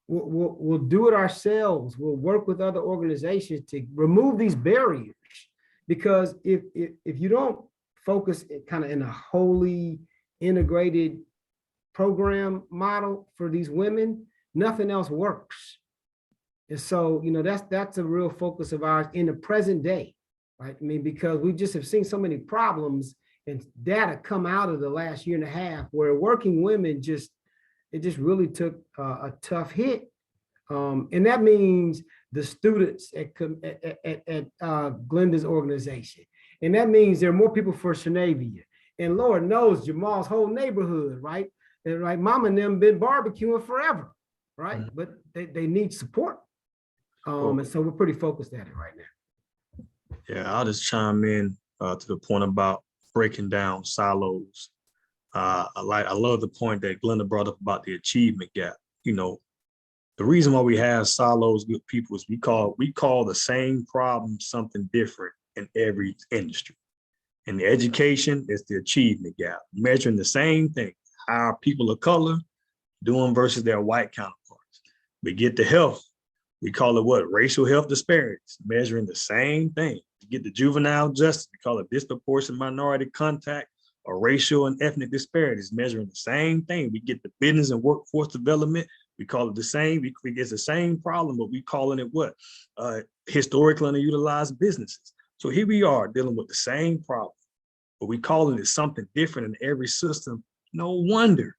We'll do it ourselves. We'll work with other organizations to remove these barriers. Because if you don't focus kind of in a wholly integrated program model for these women, nothing else works. And so, you know, that's a real focus of ours in the present day, right? I mean, because we just have seen so many problems and data come out of the last year and a half where working women it just really took a tough hit. And that means the students at Glenda's organization. And that means there are more people for Shenavia. And Lord knows Jamal's whole neighborhood, right? And like Mama and them been barbecuing forever, right? Mm-hmm. But they need support. And so we're pretty focused at it right now. Yeah, I'll just chime in to the point about breaking down silos. I love the point that Glenda brought up about the achievement gap. You know, the reason why we have silos with people is we call the same problem something different in every industry. In the education, it's the achievement gap, measuring the same thing. How are people of color doing versus their white counterparts? We get the health, we call it what? Racial health disparities, measuring the same thing. To get the juvenile justice, we call it disproportionate minority contact or racial and ethnic disparities, measuring the same thing. We get the business and workforce development, we call it the same. We get the same problem, but we calling it what? Historically underutilized businesses. So here we are dealing with the same problem, but we calling it something different in every system. No wonder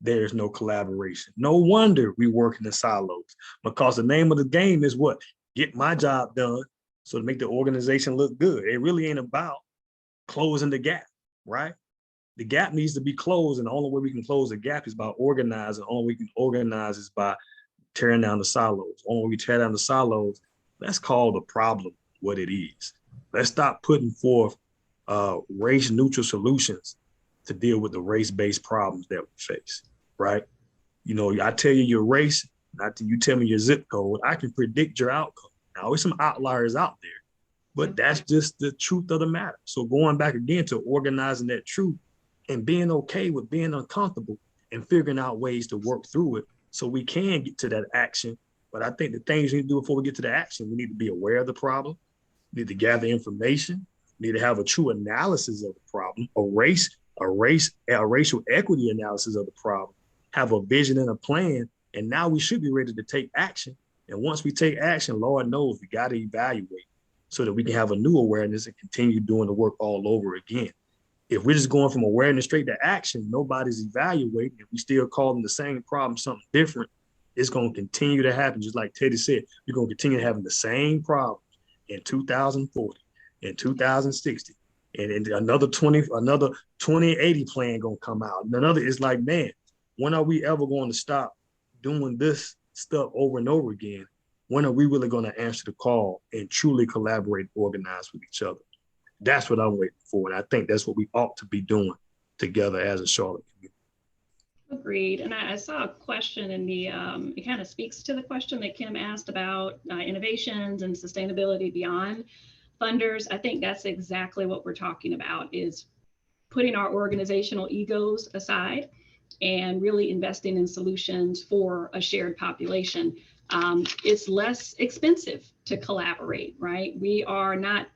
there's no collaboration. No wonder we work in the silos, because the name of the game is what? Get my job done so to make the organization look good. It really ain't about closing the gap, right? The gap needs to be closed, and the only way we can close the gap is by organizing. The only way we can organize is by tearing down the silos. The only way we tear down the silos, let's call the problem what it is. Let's stop putting forth race-neutral solutions to deal with the race-based problems that we face, right? You know, I tell you your race, not you tell me your zip code, I can predict your outcome. Now, there's some outliers out there, but that's just the truth of the matter. So going back again to organizing that truth and being okay with being uncomfortable and figuring out ways to work through it so we can get to that action. But I think the things we need to do before we get to the action, we need to be aware of the problem, we need to gather information, we need to have a true analysis of the problem, a racial equity analysis of the problem, have a vision and a plan, and now we should be ready to take action. And once we take action, Lord knows we got to evaluate so that we can have a new awareness and continue doing the work all over again. If we're just going from awareness straight to action, nobody's evaluating. If we still calling the same problem something different, it's going to continue to happen. Just like Teddy said, we're going to continue having the same problems in 2040, in 2060, and another 2080 plan going to come out. And another is like, man, when are we ever going to stop doing this stuff over and over again? When are we really going to answer the call and truly collaborate, organize with each other? That's what I'm waiting for. And I think that's what we ought to be doing together as a Charlotte community. Agreed. And I saw a question in the, it kind of speaks to the question that Kim asked about innovations and sustainability beyond funders. I think that's exactly what we're talking about, is putting our organizational egos aside and really investing in solutions for a shared population. It's less expensive to collaborate, right? We are not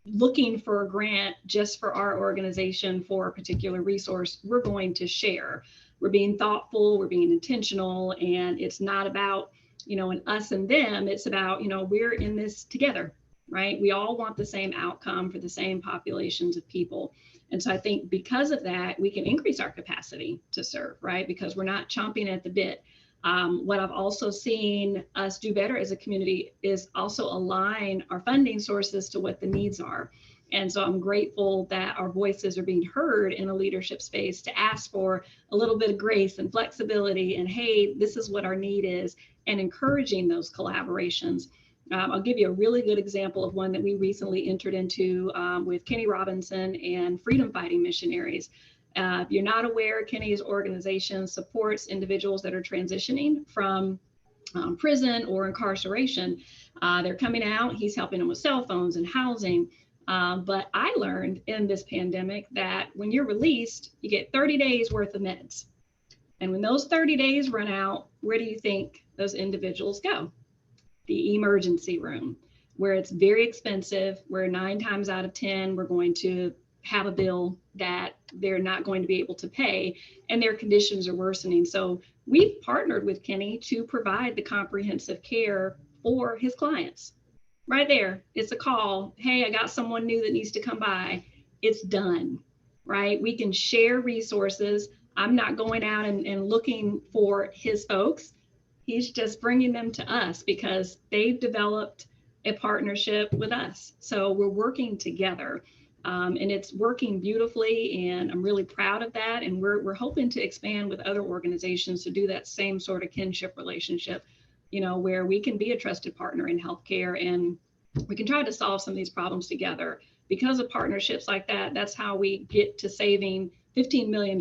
looking for a grant just for our organization for a particular resource. We're going to share. We're being thoughtful, we're being intentional, and it's not about, you know, an us and them. It's about, you know, we're in this together, right? We all want the same outcome for the same populations of people. And so I think because of that, we can increase our capacity to serve, right? Because we're not chomping at the bit. What I've also seen us do better as a community is also align our funding sources to what the needs are. And so I'm grateful that our voices are being heard in a leadership space to ask for a little bit of grace and flexibility and, hey, this is what our need is, and encouraging those collaborations. I'll give you a really good example of one that we recently entered into with Kenny Robinson and Freedom Fighting Missionaries. If you're not aware, Kenny's organization supports individuals that are transitioning from prison or incarceration. They're coming out, he's helping them with cell phones and housing. But I learned in this pandemic that when you're released, you get 30 days worth of meds. And when those 30 days run out, where do you think those individuals go? The emergency room, where it's very expensive, where 9 times out of 10, we're going to have a bill that they're not going to be able to pay, and their conditions are worsening. So we've partnered with Kenny to provide the comprehensive care for his clients. Right there, it's a call. Hey, I got someone new that needs to come by. It's done, right? We can share resources. I'm not going out and looking for his folks. He's just bringing them to us because they've developed a partnership with us. So we're working together. And it's working beautifully, and I'm really proud of that. And we're hoping to expand with other organizations to do that same sort of kinship relationship, you know, where we can be a trusted partner in healthcare and we can try to solve some of these problems together. Because of partnerships like that, that's how we get to saving $15 million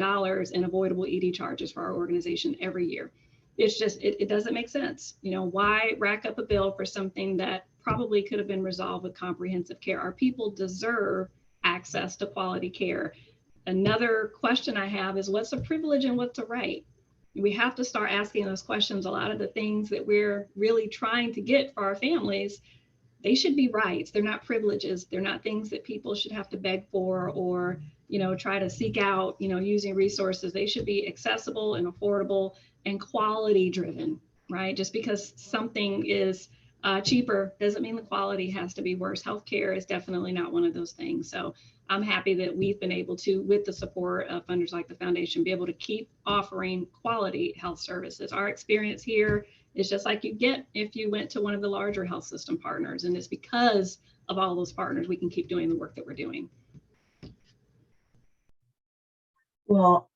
in avoidable ED charges for our organization every year. It's just, it doesn't make sense. You know, why rack up a bill for something that probably could have been resolved with comprehensive care? Our people deserve access to quality care. Another question I have is, what's a privilege and what's a right? We have to start asking those questions. A lot of the things that we're really trying to get for our families, they should be rights. They're not privileges. They're not things that people should have to beg for or, you know, try to seek out, you know, using resources. They should be accessible and affordable and quality driven, right? Just because something is cheaper doesn't mean the quality has to be worse. Healthcare is definitely not one of those things. So I'm happy that we've been able to, with the support of funders like the foundation, be able to keep offering quality health services. Our experience here is just like you get if you went to one of the larger health system partners. And it's because of all those partners, we can keep doing the work that we're doing. Well,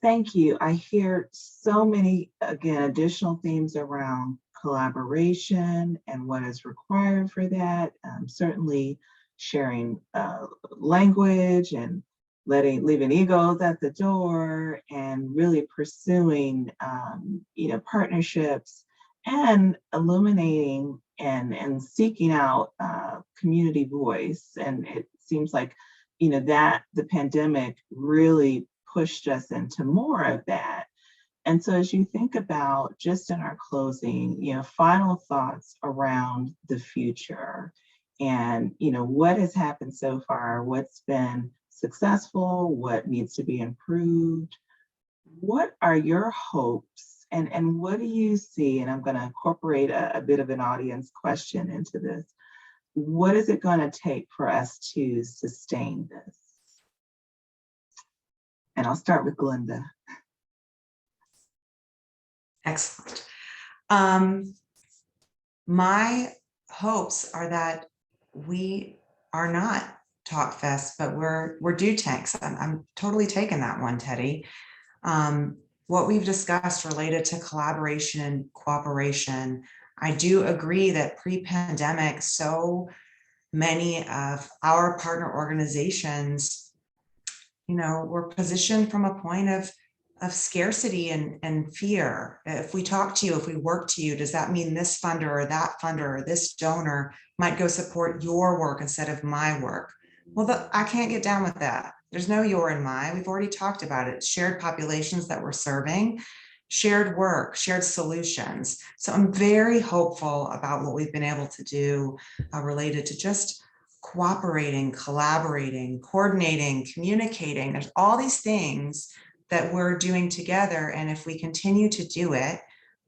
thank you. I hear so many, again, additional themes around collaboration and what is required for that. Certainly sharing language and leaving egos at the door and really pursuing, you know, partnerships and illuminating and seeking out community voice. And it seems like, you know, that the pandemic really pushed us into more of that. And so as you think about, just in our closing, you know, final thoughts around the future and, you know, what has happened so far, what's been successful, what needs to be improved, what are your hopes and what do you see? And I'm going to incorporate a bit of an audience question into this. What is it going to take for us to sustain this? And I'll start with Glenda. Excellent. My hopes are that we are not talk fest, but we're do tanks. I'm totally taking that one, Teddy. What we've discussed related to collaboration and cooperation, I do agree that pre-pandemic, so many of our partner organizations, you know, were positioned from a point of scarcity and fear. If we talk to you, if we work to you, does that mean this funder or that funder or this donor might go support your work instead of my work? Well, I can't get down with that. There's no your and my. We've already talked about it. Shared populations that we're serving, shared work, shared solutions. So I'm very hopeful about what we've been able to do related to just cooperating, collaborating, coordinating, communicating. There's all these things that we're doing together. And if we continue to do it,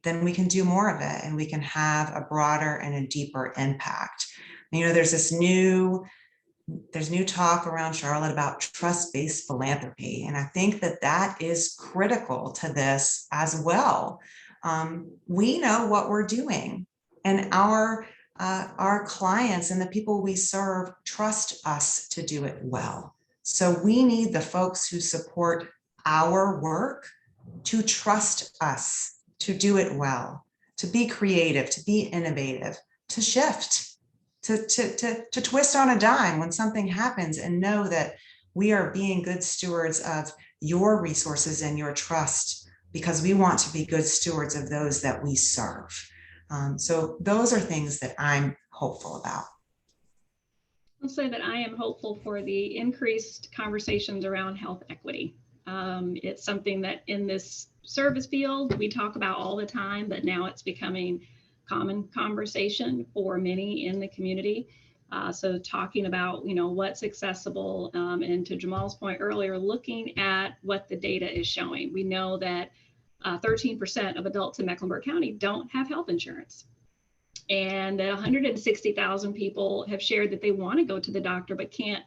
then we can do more of it and we can have a broader and a deeper impact. You know, there's new talk around Charlotte about trust-based philanthropy. And I think that that is critical to this as well. We know what we're doing and our clients and the people we serve trust us to do it well. So we need the folks who support our work to trust us to do it well, to be creative, to be innovative, to shift, to twist on a dime when something happens and know that we are being good stewards of your resources and your trust because we want to be good stewards of those that we serve. So those are things that I'm hopeful about. I'll say that I am hopeful for the increased conversations around health equity. It's something that in this service field we talk about all the time, but now it's becoming common conversation for many in the community. So talking about, what's accessible, and to Jamal's point earlier, looking at what the data is showing. We know that 13% of adults in Mecklenburg County don't have health insurance. And that 160,000 people have shared that they want to go to the doctor but can't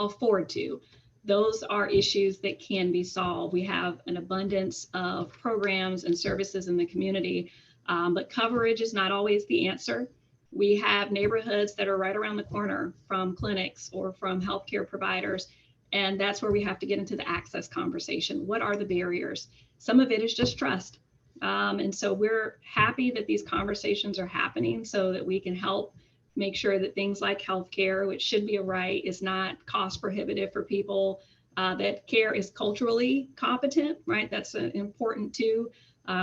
afford to. Those are issues that can be solved. We have an abundance of programs and services in the community, but coverage is not always the answer. We have neighborhoods that are right around the corner from clinics or from healthcare providers, and that's where we have to get into the access conversation. What are the barriers? Some of it is just trust. And so we're happy that these conversations are happening so that we can help make sure that things like healthcare, which should be a right, is not cost prohibitive for people, that care is culturally competent, right? That's important too.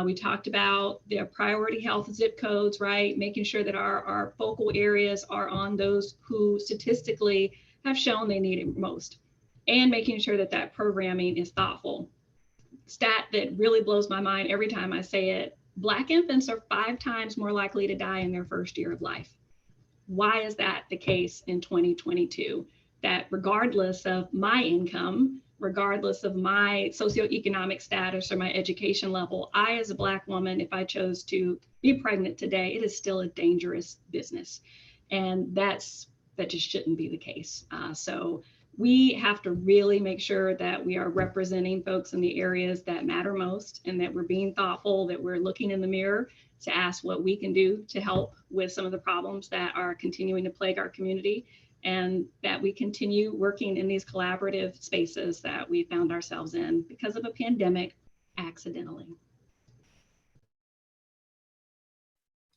We talked about the priority health zip codes, right? Making sure that our focal areas are on those who statistically have shown they need it most, and making sure that that programming is thoughtful. Stat that really blows my mind every time I say it: Black infants are 5 times more likely to die in their first year of life. Why is that the case in 2022? That regardless of my income, regardless of my socioeconomic status or my education level, I, as a Black woman, if I chose to be pregnant today, it is still a dangerous business. And that just shouldn't be the case. So we have to really make sure that we are representing folks in the areas that matter most, and that we're being thoughtful, that we're looking in the mirror to ask what we can do to help with some of the problems that are continuing to plague our community, and that we continue working in these collaborative spaces that we found ourselves in because of a pandemic accidentally.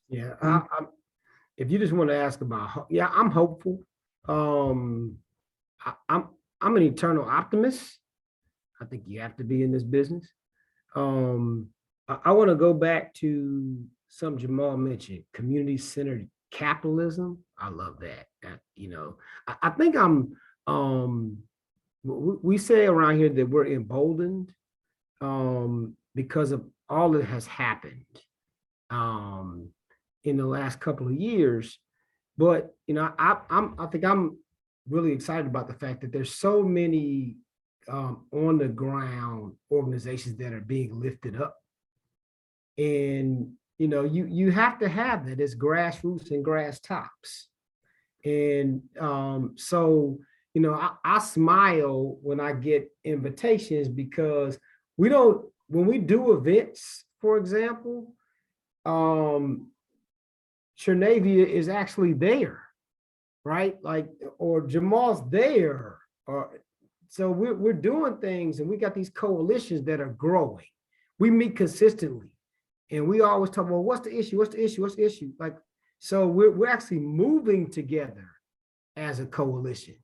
Yeah, if you just want to ask about, yeah, I'm hopeful. I'm an eternal optimist. I think you have to be in this business. I want to go back to something Jamal mentioned: community-centered capitalism. I love that. I think we say around here that we're emboldened because of all that has happened in the last couple of years. But I think I'm really excited about the fact that there's so many on the ground organizations that are being lifted up. And you have to have that as grassroots and grass tops. And so I smile when I get invitations, because when we do events, for example, Chernavia is actually there, right? Or Jamal's there, so we're doing things, and we got these coalitions that are growing. We meet consistently, and we always talk, well, what's the issue? What's the issue? What's the issue? So we're actually moving together as a coalition,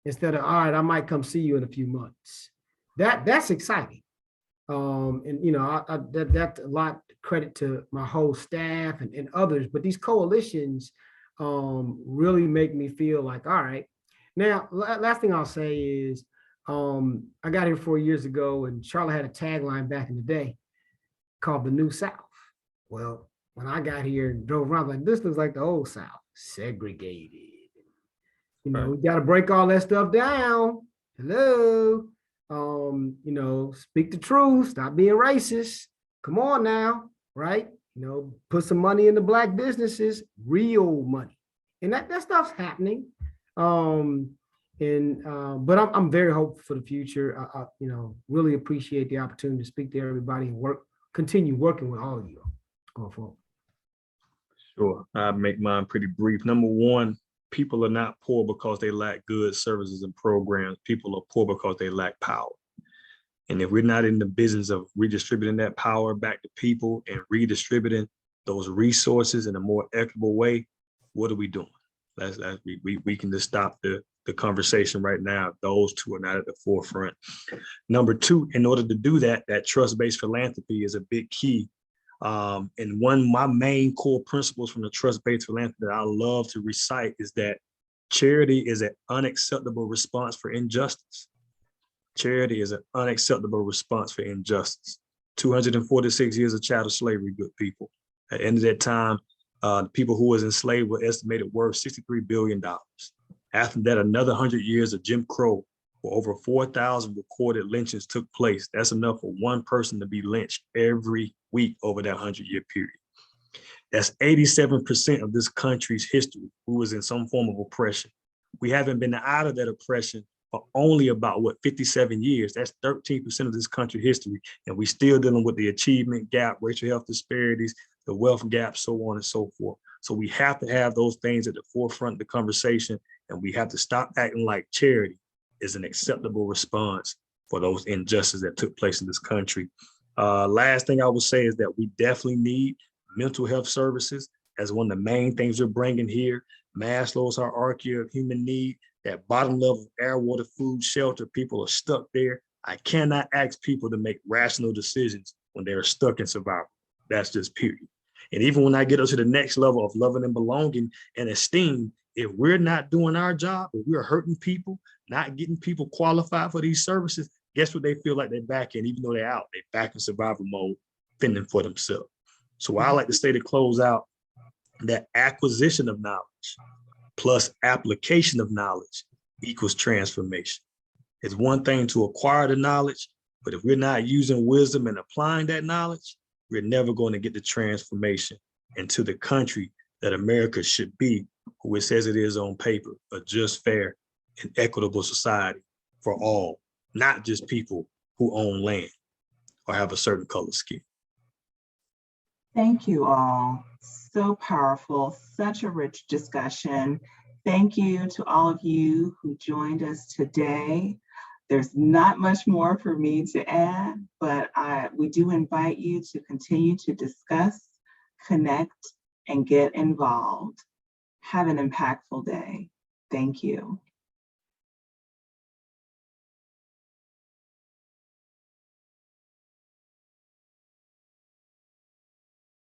instead of, all right, I might come see you in a few months. That's exciting. And that's a lot credit to my whole staff and others, but these coalitions really make me feel like, all right. Now, last thing I'll say is, I got here 4 years ago, and Charlotte had a tagline back in the day called the New South. Well, when I got here and drove around, like, this looks like the old South, segregated. We got to break all that stuff down. Hello. Speak the truth, stop being racist. Come on now, right? Put some money into Black businesses, real money. And that stuff's happening. But I'm very hopeful for the future. I really appreciate the opportunity to speak to everybody and continue working with all of you going forward. Sure, I'll make mine pretty brief. Number one, people are not poor because they lack goods, services, and programs. People are poor because they lack power. And if we're not in the business of redistributing that power back to people and redistributing those resources in a more equitable way, what are we doing? We can just stop the conversation right now. Those two are not at the forefront. Number two, in order to do that, that trust-based philanthropy is a big key And one of my main core principles from the trust-based philanthropy that I love to recite is that charity is an unacceptable response for injustice. Charity is an unacceptable response for injustice. 246 years of chattel slavery, good people. At the end of that time, the people who was enslaved were estimated worth $63 billion. After that, another 100 years of Jim Crow, where over 4,000 recorded lynchings took place. That's enough for one person to be lynched every week over that 100-year period. That's 87% of this country's history who was in some form of oppression. We haven't been out of that oppression for only about, 57 years. That's 13% of this country's history. And we still dealing with the achievement gap, racial health disparities, the wealth gap, so on and so forth. So we have to have those things at the forefront of the conversation, and we have to stop acting like charity is an acceptable response for those injustices that took place in this country. Last thing I would say is that we definitely need mental health services as one of the main things we're bringing here. Maslow's hierarchy of human need, that bottom level of air, water, food, shelter, people are stuck there. I cannot ask people to make rational decisions when they're stuck in survival. That's just period. And even when I get up to the next level of loving and belonging and esteem, if we're not doing our job, if we're hurting people, not getting people qualified for these services, guess what they feel like they're back in, even though they're out, they're back in survival mode, fending for themselves. So I like to say to close out that acquisition of knowledge plus application of knowledge equals transformation. It's one thing to acquire the knowledge, but if we're not using wisdom and applying that knowledge, we're never going to get the transformation into the country that America should be, who it says it is on paper, a just, fair, and equitable society for all, not just people who own land or have a certain color skin. Thank you all. So powerful, such a rich discussion. Thank you to all of you who joined us today. There's not much more for me to add, but we do invite you to continue to discuss, connect, and get involved. Have an impactful day. Thank you.